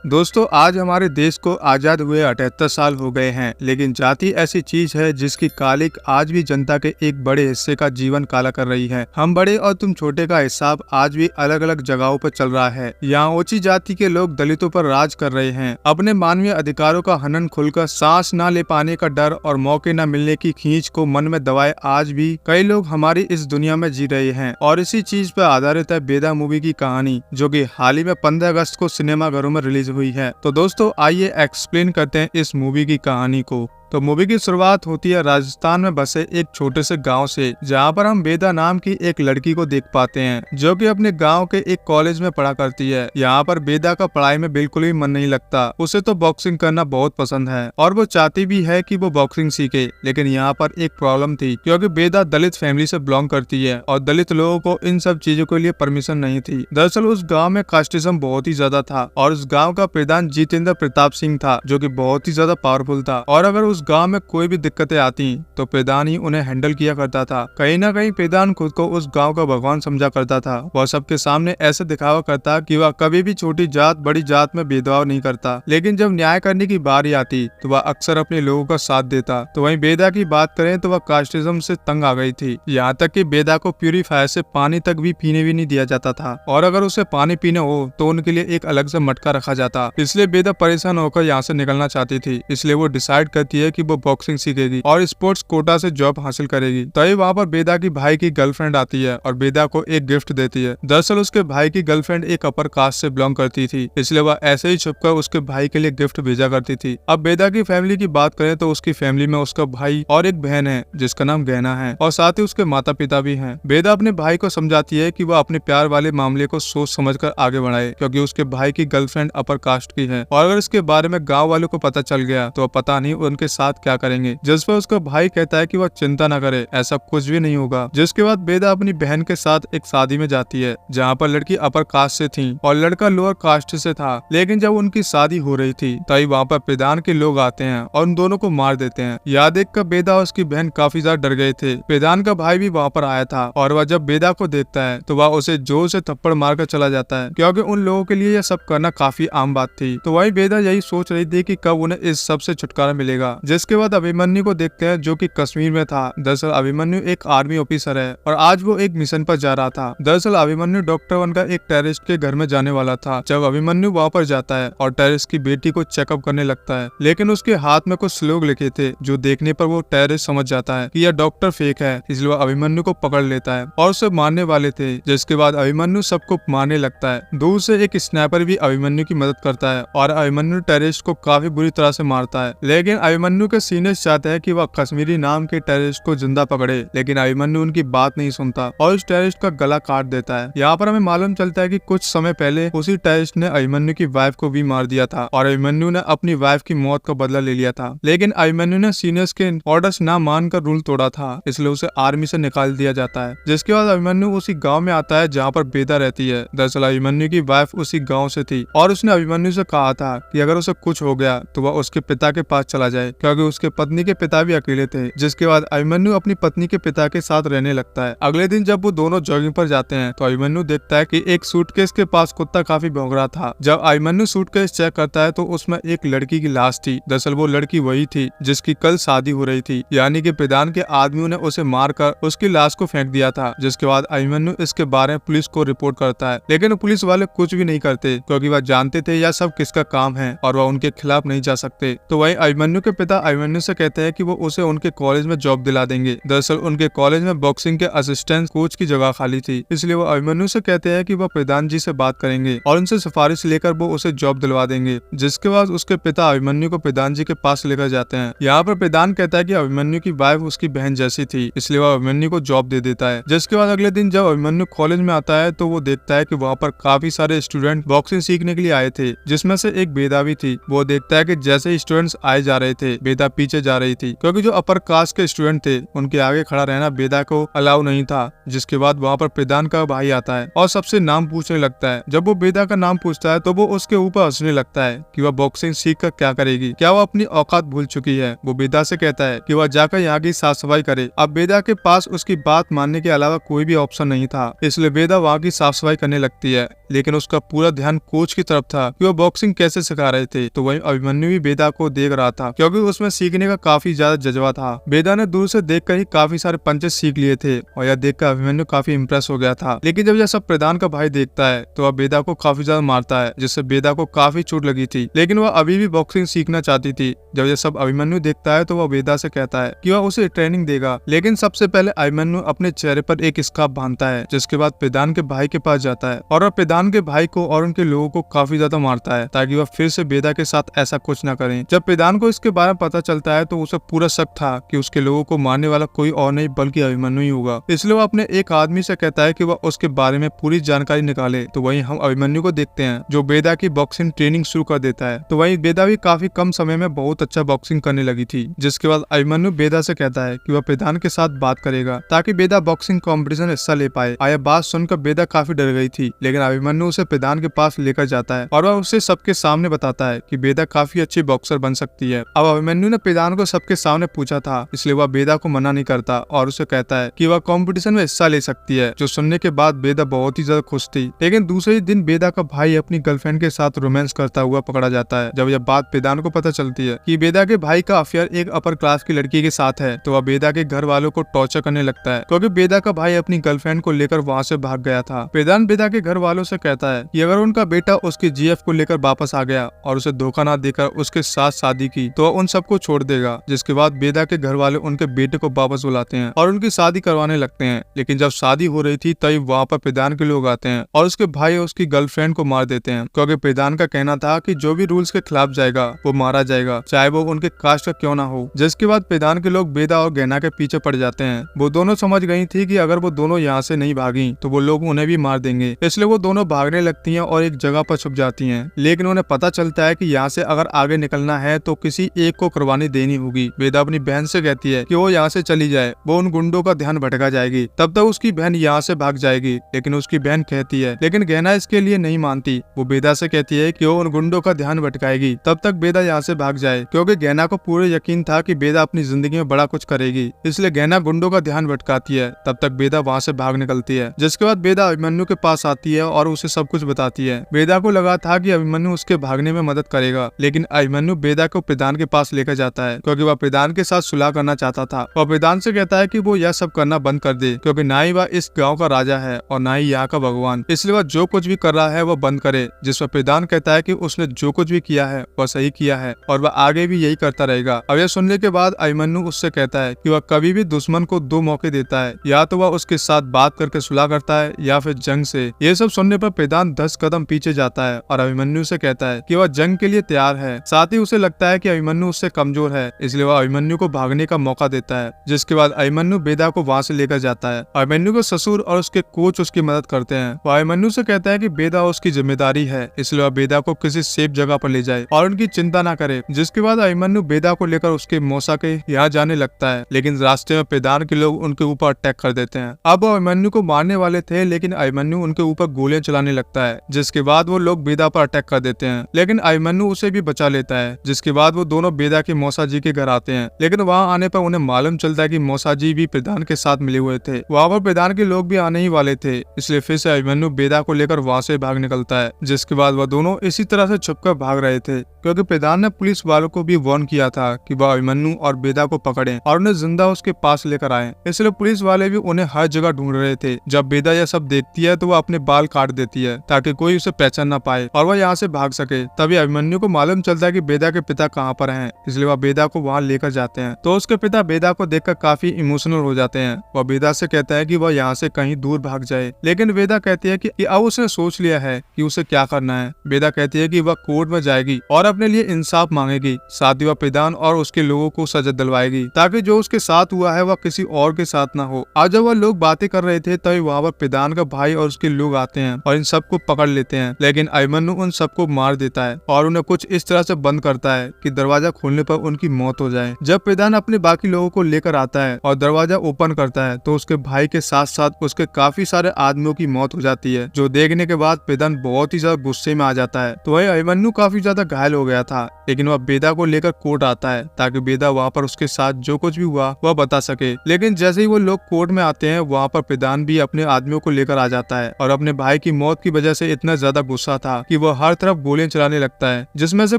दोस्तों आज हमारे देश को आजाद हुए 78 साल हो गए हैं, लेकिन जाति ऐसी चीज है जिसकी कालिक आज भी जनता के एक बड़े हिस्से का जीवन काला कर रही है। हम बड़े और तुम छोटे का हिसाब आज भी अलग अलग जगहों पर चल रहा है। यहाँ ऊंची जाति के लोग दलितों पर राज कर रहे हैं। अपने मानवीय अधिकारों का हनन खुलकर सांस न ले पाने का डर और मौके न मिलने की खींच को मन में दबाए आज भी कई लोग हमारी इस दुनिया में जी रहे हैं। और इसी चीज पर आधारित है बेदा मूवी की कहानी, जो कि हाल ही में 15 अगस्त को सिनेमाघरों में रिलीज हुई है। तो दोस्तों आइए एक्सप्लेन करते हैं इस मूवी की कहानी को। तो मूवी की शुरुआत होती है राजस्थान में बसे एक छोटे से गांव से, जहां पर हम बेदा नाम की एक लड़की को देख पाते हैं, जो कि अपने गांव के एक कॉलेज में पढ़ा करती है। यहाँ पर बेदा का पढ़ाई में बिल्कुल भी मन नहीं लगता। उसे तो बॉक्सिंग करना बहुत पसंद है और वो चाहती भी है कि वो बॉक्सिंग सीखे। लेकिन यहाँ पर एक प्रॉब्लम थी, क्योंकि बेदा दलित फैमिली से बिलोंग करती है और दलित लोगों को इन सब चीजों के लिए परमिशन नहीं थी। दरअसल उस गाँव में कास्टिज्म बहुत ही ज्यादा था और उस गाँव का प्रधान जितेंद्र प्रताप सिंह था, जो की बहुत ही ज्यादा पावरफुल था। और अगर उस गांव में कोई भी दिक्कतें आती तो प्रधान ही उन्हें हैंडल किया करता था। कहीं ना कहीं प्रधान खुद को उस गांव का भगवान समझा करता था। वह सबके सामने ऐसे दिखावा करता कि वह कभी भी छोटी जात बड़ी जात में भेदभाव नहीं करता। लेकिन जब न्याय करने की बारी आती तो वह अक्सर अपने लोगों का साथ देता। तो वहीं बेदा की बात करें तो वह कास्टिज्म से तंग आ गई थी। यहाँ तक कि बेदा को प्यूरीफायर से पानी तक भी पीने भी नहीं दिया जाता था, और अगर उसे पानी पीने हो तो उनके लिए एक अलग से मटका रखा जाता। इसलिए बेदा परेशान होकर यहाँ से निकलना चाहती थी। इसलिए वो डिसाइड करती है कि वो बॉक्सिंग सीखेगी और स्पोर्ट्स कोटा से जॉब हासिल करेगी। तभी वहाँ पर बेदा की भाई की गर्लफ्रेंड आती है और बेदा को एक गिफ्ट देती है। दरअसल उसके भाई की गर्लफ्रेंड एक अपर कास्ट से बिलोंग करती थी, इसलिए वह ऐसे ही छुपकर उसके भाई के लिए गिफ्ट भेजा करती थी। अब बेदा की फैमिली की बात करें तो उसकी फैमिली में उसका भाई और एक बहन है जिसका नाम गहना है, और साथ ही उसके माता पिता भी हैं। बेदा अपने भाई को समझाती है कि वह अपने प्यार वाले मामले को सोच समझकर आगे बढ़ाए, क्योंकि उसके भाई की गर्लफ्रेंड अपर कास्ट की है और अगर इसके बारे में गाँव वालों को पता चल गया तो पता नहीं उनके साथ क्या करेंगे। जिस पर उसका भाई कहता है कि वह चिंता न करे, ऐसा कुछ भी नहीं होगा। जिसके बाद बेदा अपनी बहन के साथ एक शादी में जाती है, जहाँ पर लड़की अपर कास्ट से थी और लड़का लोअर कास्ट से था। लेकिन जब उनकी शादी हो रही थी तभी वहाँ पर प्रधान के लोग आते हैं और उन दोनों को मार देते हैं। यह देखकर बेदा और उसकी बहन काफी ज्यादा डर गए थे। प्रधान का भाई भी वहाँ पर आया था और वह जब बेदा को देखता है तो वह उसे जोर से थप्पड़ मारकर चला जाता है, क्योंकि उन लोगों के लिए यह सब करना काफी आम बात थी। तो वही बेदा यही सोच रही थी कि कब उन्हें इस सब से छुटकारा मिलेगा। जिसके बाद अभिमन्यु को देखते हैं, जो कि कश्मीर में था। दरअसल अभिमन्यु एक आर्मी ऑफिसर है और आज वो एक मिशन पर जा रहा था। दरअसल अभिमन्यु डॉक्टर बनकर एक टेररिस्ट के घर में जाने वाला था। जब अभिमन्यु वहाँ पर जाता है और टेररिस्ट की बेटी को चेकअप करने लगता है, लेकिन उसके हाथ में कुछ श्लोक लिखे थे, जो देखने पर वो टेररिस्ट समझ जाता है कि यह डॉक्टर फेक है। इसलिए वो अभिमन्यु को पकड़ लेता है और उसे मारने वाले थे। जिसके बाद अभिमन्यु सबको मारने लगता है। दूर से एक स्नाइपर भी अभिमन्यु की मदद करता है और अभिमन्यु टेररिस्ट को काफी बुरी तरह से मारता है। लेकिन अभिमन्यु के सीनियर्स चाहते हैं कि वह कश्मीरी नाम के टेररिस्ट को जिंदा पकड़े, लेकिन अभिमन्यु उनकी बात नहीं सुनता और उस टेररिस्ट का गला काट देता है। यहाँ पर हमें मालूम चलता है कि कुछ समय पहले उसी टेररिस्ट ने अभिमन्यु की वाइफ को भी मार दिया था और अभिमन्यु ने अपनी वाइफ की मौत का बदला ले लिया था। लेकिन अभिमन्यु ने सीनियर्स के ऑर्डर्स ना मानकर रूल तोड़ा था, इसलिए उसे आर्मी से निकाल दिया जाता है। जिसके बाद अभिमन्यु उसी गाँव में आता है जहाँ पर बेदा रहती है। दरअसल अभिमन्यु की वाइफ उसी गाँव से थी और उसने अभिमन्यु से कहा था कि अगर उसे कुछ हो गया तो वह उसके पिता के पास चला जाए, क्योंकि उसके पत्नी के पिता भी अकेले थे। जिसके बाद अभिमन्यु अपनी पत्नी के पिता के साथ रहने लगता है। अगले दिन जब वो दोनों जॉगिंग पर जाते हैं तो अभिमन्यु देखता है कि एक सूटकेस के पास कुत्ता काफी भौंक रहा था। जब अभिमन्यु सूटकेस चेक करता है तो उसमें एक लड़की की लाश थी। दरअसल वो लड़की वही थी जिसकी कल शादी हो रही थी, यानी कि प्रधान के आदमियों ने उसे मारकर उसकी लाश को फेंक दिया था। जिसके बाद अभिमन्यु इसके बारे में पुलिस को रिपोर्ट करता है, लेकिन पुलिस वाले कुछ भी नहीं करते, क्योंकि वह जानते थे यह सब किसका काम है और वह उनके खिलाफ नहीं जा सकते। तो वही अभिमन्यु के पिता अभिमन्यु से कहते हैं कि वो उसे उनके कॉलेज में जॉब दिला देंगे। दरअसल उनके कॉलेज में बॉक्सिंग के असिस्टेंट कोच की जगह खाली थी, इसलिए वो अभिमन्यु से कहते हैं कि वह प्रधान जी से बात करेंगे और उनसे सिफारिश लेकर वो उसे जॉब दिलवा देंगे। जिसके बाद उसके पिता अभिमन्यु को प्रधान जी के पास लेकर जाते हैं। यहाँ पर प्रधान कहता है कि अभिमन्यु की वाइफ उसकी बहन जैसी थी, इसलिए वह अभिमन्यु को जॉब दे देता है। जिसके बाद अगले दिन जब अभिमन्यु कॉलेज में आता है तो वो देखता है कि वहाँ पर काफी सारे स्टूडेंट बॉक्सिंग सीखने के लिए आए थे, जिसमें से एक बेदा भी थी। वो देखता है कि जैसे स्टूडेंट्स आए जा रहे थे बेदा पीछे जा रही थी क्योंकि जो अपर कास्ट के स्टूडेंट थे उनके आगे खड़ा रहना बेदा को अलाउ नहीं था। जिसके बाद वहाँ पर प्रधान का भाई आता है और सबसे नाम पूछने लगता है। जब वो बेदा का नाम पूछता है तो वो उसके ऊपर हंसने लगता है कि वह बॉक्सिंग सीख कर क्या करेगी, क्या वह अपनी औकात भूल चुकी है। वो बेदा से कहता है कि वह जाकर यहाँ की साफ सफाई करे। अब बेदा के पास उसकी बात मानने के अलावा कोई भी ऑप्शन नहीं था, इसलिए बेदा वहाँ की साफ सफाई करने लगती है। लेकिन उसका पूरा ध्यान कोच की तरफ था कि वह बॉक्सिंग कैसे सिखा रहे थे। तो वही अभिमन्यु भी बेदा को देख रहा था क्योंकि उसमें सीखने का काफी ज्यादा जज्बा था। बेदा ने दूर से देखकर ही काफी सारे पंचेस सीख लिए थे और यह देखकर अभिमन्यु काफी इम्प्रेस हो गया था। लेकिन जब यह सब प्रधान का भाई देखता है तो वह बेदा को काफी ज्यादा मारता है, जिससे बेदा को काफी चोट लगी थी। लेकिन वह अभी भी बॉक्सिंग सीखना चाहती थी। जब यह सब अभिमन्यु देखता है तो वह बेदा से कहता है कि वह उसे ट्रेनिंग देगा। लेकिन सबसे पहले अभिमन्यु अपने चेहरे पर एक स्कार्फ बांधता है, जिसके बाद प्रधान के भाई के पास जाता है और वह प्रधान के भाई को और उनके लोगों को काफी ज्यादा मारता है ताकि वह फिर से बेदा के साथ ऐसा कुछ न करें। जब प्रधान को इसके बारे में पता चलता है तो उसे पूरा शक था कि उसके लोगों को मारने वाला कोई और नहीं बल्कि अभिमन्यु ही होगा। इसलिए वह अपने एक आदमी से कहता है कि वह उसके बारे में पूरी जानकारी निकाले। तो वहीं हम अभिमन्यु को देखते हैं जो बेदा की बॉक्सिंग ट्रेनिंग शुरू कर देता है। तो वहीं बेदा भी काफी कम समय में बहुत अच्छा बॉक्सिंग करने लगी थी। जिसके बाद अभिमन्यु बेदा से कहता है कि वह प्रधान के साथ बात करेगा ताकि बेदा बॉक्सिंग कॉम्पिटिशन हिस्सा ले पाए। यह बात सुनकर बेदा काफी डर गई थी, लेकिन अभिमन्यु उसे प्रधान के पास लेकर जाता है और वह उसे सबके सामने बताता है कि बेदा काफी अच्छी बॉक्सर बन सकती है। अब अभिमन्यु ने प्रधान को सबके सामने पूछा था, इसलिए वह बेदा को मना नहीं करता और उसे कहता है कि वह कंपटीशन में हिस्सा ले सकती है। जो सुनने के बाद बेदा बहुत ही ज्यादा खुश थी। लेकिन दूसरे ही दिन बेदा का भाई अपनी गर्लफ्रेंड के साथ रोमांस करता हुआ पकड़ा जाता है। जब यह बात प्रधान को पता चलती है कि बेदा के भाई का अफेयर एक अपर क्लास की लड़की के साथ है तो वह बेदा के घर वालों को टॉर्चर करने लगता है क्योंकि बेदा का भाई अपनी गर्लफ्रेंड को लेकर वहाँ से भाग गया था। प्रधान बेदा के घर वालों से कहता है कि अगर उनका बेटा उसकी जीएफ को लेकर वापस आ गया और उसे धोखा ना देकर उसके साथ शादी की तो वह उन सबको छोड़ देगा। जिसके बाद बेदा के घर वाले उनके बेटे को वापस बुलाते हैं और उनकी शादी करवाने लगते हैं। लेकिन जब शादी हो रही थी तभी वहाँ पर प्रधान के लोग आते हैं और उसके भाई और उसकी गर्लफ्रेंड को मार देते हैं क्योंकि प्रधान का कहना था कि जो भी रूल्स के खिलाफ जाएगा वो मारा जाएगा, चाहे वो उनके कास्ट का क्यों ना हो। जिसके बाद प्रधान के लोग बेदा और गहना के पीछे पड़ जाते हैं। वो दोनों समझ गई थी कि अगर वो दोनों यहाँ से नहीं भागी तो वो लोग उन्हें भी मार देंगे, इसलिए वो दोनों भागने लगती हैं और एक जगह पर छुप जाती हैं। लेकिन उन्हें पता चलता है कि यहाँ से अगर आगे निकलना है तो किसी एक को कुर्बानी देनी होगी। बेदा अपनी बहन से कहती है कि वो यहाँ से चली जाए, वो उन गुंडों का ध्यान भटका जाएगी। तब तक उसकी बहन यहाँ से भाग जाएगी। लेकिन उसकी बहन कहती है, लेकिन गहना इसके लिए नहीं मानती। वो बेदा से कहती है कि वो उन गुंडों का ध्यान भटकाएगी तब तक बेदा यहाँ से भाग जाए, क्योंकि गहना को पूरे यकीन था कि बेदा अपनी जिंदगी में बड़ा कुछ करेगी। इसलिए गहना गुंडों का ध्यान भटकाती है। तब तक बेदा वहाँ से भाग निकलती है। जिसके बाद बेदा अभिमन्यु के पास आती है और उसे सब कुछ बताती है। बेदा को लगा था कि अभिमन्यु उसके भागने में मदद करेगा, लेकिन अभिमन्यु बेदा को प्रधान के पास लेकर जाता है क्योंकि वह प्रधान के साथ सुलह करना चाहता था। वह प्रधान से कहता है कि वो यह सब करना बंद कर दे क्योंकि ना ही वह इस गाँव का राजा है और ना ही यहाँ का भगवान, इसलिए वह जो कुछ भी कर रहा है वह बंद करे। जिस पर प्रधान कहता है कि उसने जो कुछ भी किया है वह सही किया है और वह आगे भी यही करता रहेगा। अब यह सुनने के बाद अभिमन्यु उससे कहता है कि वह कभी भी दुश्मन को दो मौके देता है, या तो वह उसके साथ बात करके सुलह करता है या फिर जंग से। ये सब सुनने पर प्रधान 10 कदम पीछे जाता है और अभिमन्यु से कहता है कि वह जंग के लिए तैयार है। साथ ही उसे लगता है कि अभिमन्यु उससे कमजोर है, इसलिए वह अभिमन्यु को भागने का मौका देता है। जिसके बाद अभिमन्यु बेदा को वहाँ से लेकर जाता है। अभिमन्यु के ससुर और उसके कोच उसकी मदद करते हैं। वह अभिमन्यु से कहता है कि बेदा उसकी जिम्मेदारी है, इसलिए वह बेदा को किसी सेफ जगह पर ले जाए और उनकी चिंता न करे। जिसके बाद अभिमन्यु बेदा को लेकर उसके मौसा के यहाँ जाने लगता है, लेकिन रास्ते में प्रधान के लोग उनके ऊपर अटैक कर देते हैं। अब वो अभिमन्यु को मारने वाले थे, लेकिन अभिमन्यु उनके ऊपर गोलियां चलाने लगता है। जिसके बाद वो लोग बेदा पर अटैक कर देते हैं, लेकिन अभिमन्यु उसे भी बचा लेता है। जिसके बाद वो दोनों बेदा के मौसा जी के घर आते हैं, लेकिन वहाँ आने पर उन्हें मालूम चलता है कि मौसा जी भी प्रधान के साथ मिले हुए थे। वहाँ पर प्रधान के लोग भी आने ही वाले थे, इसलिए फिर से अभिमन्यु बेदा को लेकर वहाँ से भाग निकलता है। जिसके बाद वह दोनों इसी तरह से छुपकर भाग रहे थे क्योंकि प्रधान ने पुलिस वालों को भी वार्न किया था कि वह अभिमन्यु और बेदा को पकड़ें और उन्हें जिंदा उसके पास लेकर आए। इसलिए पुलिस वाले भी उन्हें हर जगह ढूंढ रहे थे। जब बेदा यह सब देखती है तो वह अपने बाल काट देती है ताकि कोई उसे पहचान न पाए और वह यहाँ से भाग सके। तभी अभिमन्यु को मालूम चलता है कि बेदा के पिता कहाँ पर हैं, इसलिए वह बेदा को वहाँ लेकर जाते हैं। तो उसके पिता बेदा को देखकर काफी इमोशनल हो जाते हैं। वह बेदा से कहता है कि वह यहाँ से कहीं दूर भाग जाए, लेकिन बेदा कहती है कि अब उसने सोच लिया है कि उसे क्या करना है। बेदा कहती है कि वह कोर्ट में जाएगी और अपने लिए इंसाफ मांगेगी। साथ ही वह प्रधान और उसके लोगों को सजा दिलवाएगी ताकि जो उसके साथ हुआ है वह किसी और के साथ ना हो। आज जब वह लोग बातें कर रहे थे तभी वहाँ पर प्रधान का भाई और उसके लोग आते हैं और इन सबको पकड़ लेते हैं, लेकिन अभिमन्यु उन सबको मार देता है और उन्हें कुछ इस तरह से बंद करता है कि दरवाजा खोलने खोलने पर उनकी मौत हो जाए। जब पेदान अपने बाकी लोगों को लेकर आता है और दरवाजा ओपन करता है तो उसके भाई के साथ साथ उसके काफी सारे आदमियों की मौत हो जाती है, जो देखने के बाद पेदान बहुत ही ज्यादा गुस्से में आ जाता है। तो वही अभिमन्यु काफी ज्यादा घायल हो गया था, लेकिन वह बेदा को लेकर कोर्ट आता है ताकि बेदा वहाँ पर उसके साथ जो कुछ भी हुआ वह बता सके। लेकिन जैसे ही वो लोग कोर्ट में आते हैं वहाँ पर पेदान भी अपने आदमियों को लेकर आ जाता है और अपने भाई की मौत की वजह से इतना ज्यादा गुस्सा था कि वह हर तरफ गोलियां चलाने लगता है, जिसमें से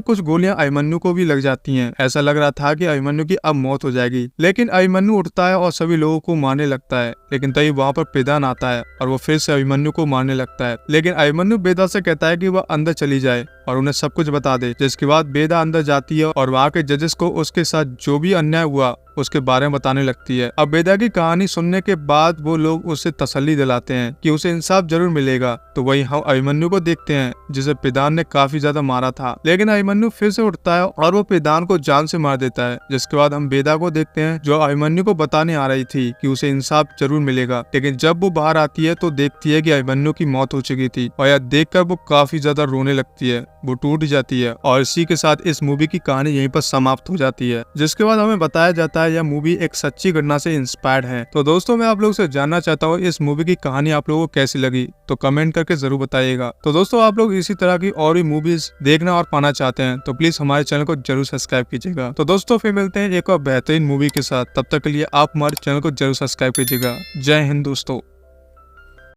कुछ गोलियां अभिमन्यु को भी लग जाती हैं। ऐसा लग रहा था कि अभिमन्यु की अब मौत हो जाएगी, लेकिन अभिमन्यु उठता है और सभी लोगों को मारने लगता है। लेकिन तभी वहाँ पर पेदान आता है और वो फिर से अभिमन्यु को मारने लगता है। लेकिन अभिमन्यु बेदा से कहता है कि वह अंदर चली जाए और उन्हें सब कुछ बता दे, जिसके बाद बेदा अंदर जाती है और वहाँ के जजेस को उसके साथ जो भी अन्याय हुआ उसके बारे में बताने लगती है। अब बेदा की कहानी सुनने के बाद वो लोग उसे तसल्ली दिलाते हैं कि उसे इंसाफ जरूर मिलेगा। तो वही हम अभिमन्यु को देखते हैं जिसे पेदान ने काफी ज्यादा मारा था, लेकिन अभिमन्यु फिर से उठता है और वो पेदान को जान से मार देता है। जिसके बाद हम बेदा को देखते हैं जो अभिमन्यु को बताने आ रही थी कि उसे इंसाफ जरूर मिलेगा, लेकिन जब वो बाहर आती है तो देखती है कि अभिमन्यु की मौत हो चुकी थी और यह देखकर वो काफी ज्यादा रोने लगती है, वो टूट जाती है और इसी के साथ इस मूवी की कहानी यहीं पर समाप्त हो जाती है। जिसके बाद हमें बताया जाता है यह मूवी एक सच्ची घटना से इंस्पायर्ड है। तो दोस्तों मैं आप लोगों से जानना चाहता हूँ इस मूवी की कहानी आप लोगों को कैसी लगी, तो कमेंट करके जरूर बताइएगा। तो दोस्तों आप लोग इसी तरह की और भी मूवीज देखना और पाना चाहते हैं तो प्लीज हमारे चैनल को जरूर सब्सक्राइब कीजिएगा। तो दोस्तों फिर मिलते हैं एक और बेहतरीन मूवी के साथ, तब तक के लिए आप हमारे चैनल को जरूर सब्सक्राइब कीजिएगा। जय हिंद दोस्तों।